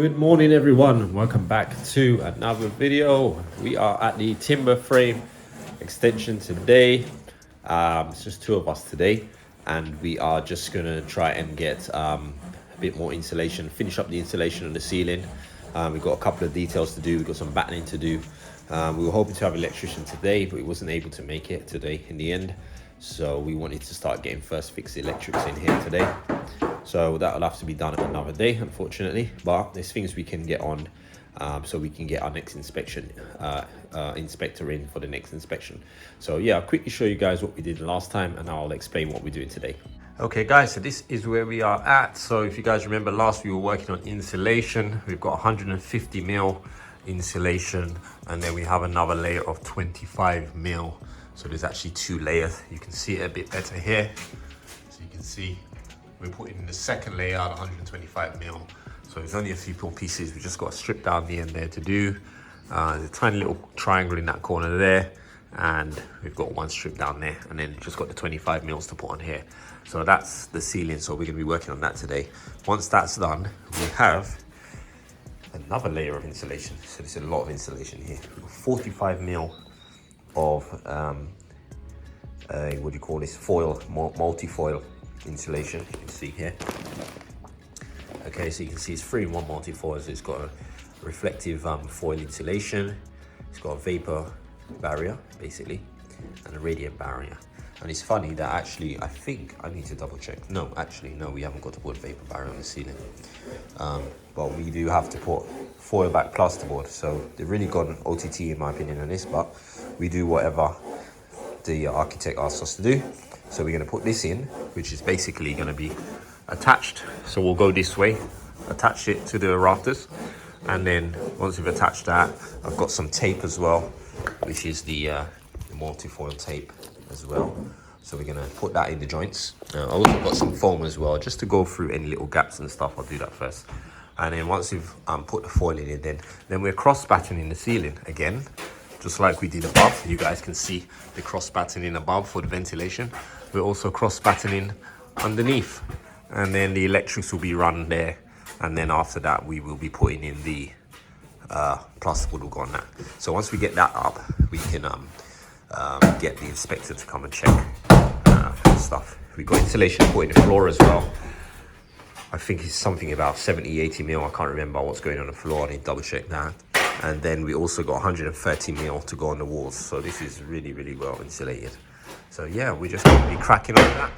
Good morning everyone, welcome back to another video. We are at the timber frame extension today. It's just two of us today, and we are just gonna try and get a bit more insulation, finish up the insulation on the ceiling. We've got a couple of details to do, we've got some battening to do. We were hoping to have an electrician today, but he wasn't able to make it today in the end. So we wanted to start getting first fix electrics in here today. So that'll have to be done another day, unfortunately. But there's things we can get on, so we can get our next inspection inspector in for the next inspection. So yeah, I'll quickly show you guys what we did last time, and I'll explain what we're doing today. Okay guys, so this is where we are at. So if you guys remember, last we were working on insulation. We've got 150 mil insulation, and then we have another layer of 25 mil. So there's actually two layers. You can see it a bit better here. So you can see we're putting in the second layer at 125 mil. So there's only a few more pieces. We just got to strip down the end there to do. There's a tiny little triangle in that corner there, and we've got one strip down there, and then just got the 25 mils to put on here. So that's the ceiling. So we're gonna be working on that today. Once that's done, we have another layer of insulation. So there's a lot of insulation here. 45 mil of what do you call this, foil, multi-foil insulation. You can see here. Okay, so you can see it's 3-in-1 multi-foil. So it's got a reflective foil insulation, it's got a vapor barrier basically, and a radiant barrier. And it's funny that actually, I think I need to double check. No, actually no, we haven't got to put vapor barrier on the ceiling, but we do have to put foil back plasterboard. So they've really got an OTT in my opinion on this, but we do whatever the architect asks us to do. So we're going to put this in, which is basically going to be attached. So we'll go this way, attach it to the rafters, and then once we've attached that, I've got some tape as well, which is the multi-foil tape as well. So we're going to put that in the joints. I also got some foam as well, just to go through any little gaps and stuff. I'll do that first. And then once we've put the foil in it, then we're cross-battening the ceiling again, just like we did above. You guys can see the cross-battening above for the ventilation. We're also cross-battening underneath, and then the electrics will be run there, and then after that we will be putting in the plasterboard will go on that. So once we get that up, we can get the inspector to come and check stuff. We've got insulation put in the floor as well. I think it's something about 70-80 mil. I can't remember what's going on the floor. I need to double check that. And then we also got 130 mil to go on the walls. So this is really, really well insulated. So yeah, we're just going to be cracking on that.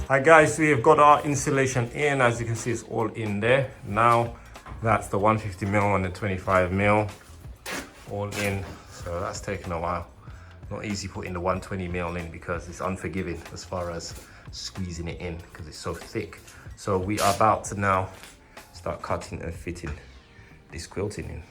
Hi guys, we have got our insulation in. As you can see, it's all in there. Now that's the 150mm and the 25mm all in. So that's taken a while. Not easy putting the 120mm in because it's unforgiving as far as squeezing it in because it's so thick. So we are about to now start cutting and fitting this quilting in.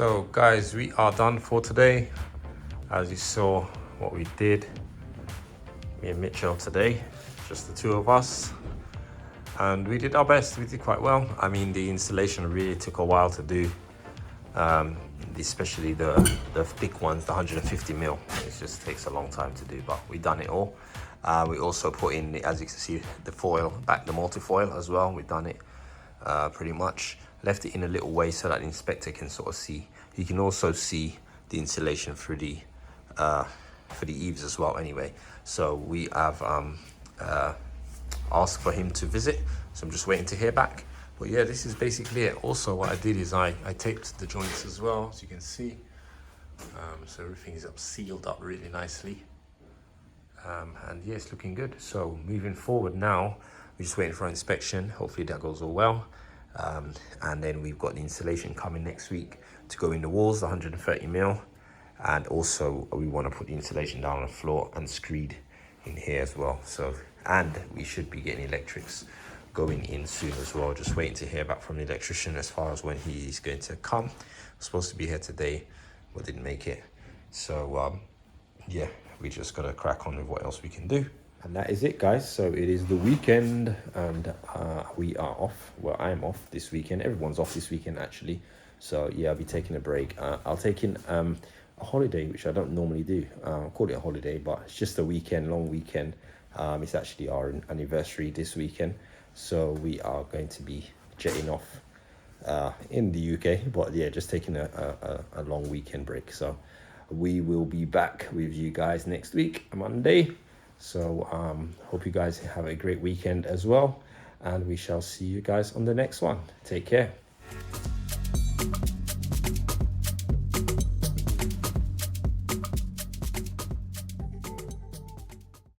So guys, we are done for today. As you saw what we did, me and Mitchell today, just the two of us. And we did our best, we did quite well. I mean, the installation really took a while to do, especially the thick ones, the 150 mil. It just takes a long time to do, but we done it all. We also put in, as you can see, the foil, back the multi-foil as well. We've done it pretty much. Left it in a little way so that the inspector can sort of see. You can also see the insulation through the for the eaves as well anyway. So we have asked for him to visit, so I'm just waiting to hear back. But yeah, this is basically it. Also what I did is I taped the joints as well, as you can see. So everything is sealed up really nicely. And yeah, it's looking good. So moving forward now, we're just waiting for inspection. Hopefully that goes all well. And then we've got the installation coming next week to go in the walls, the 130 mil. And also we want to put the insulation down on the floor and screed in here as well. So, and we should be getting electrics going in soon as well. Just waiting to hear back from the electrician as far as when he's going to come. I'm supposed to be here today, but didn't make it. So yeah, we just gotta crack on with what else we can do. And that is it, guys. So it is the weekend and we are off. Well, I'm off this weekend. Everyone's off this weekend actually. So yeah, I'll be taking a break. I'll take in a holiday, which I don't normally do. I'll call it a holiday, but it's just a weekend, long weekend. It's actually our anniversary this weekend. So we are going to be jetting off in the UK, but yeah, just taking a long weekend break. So we will be back with you guys next week, Monday. So hope you guys have a great weekend as well, and we shall see you guys on the next one. Take care.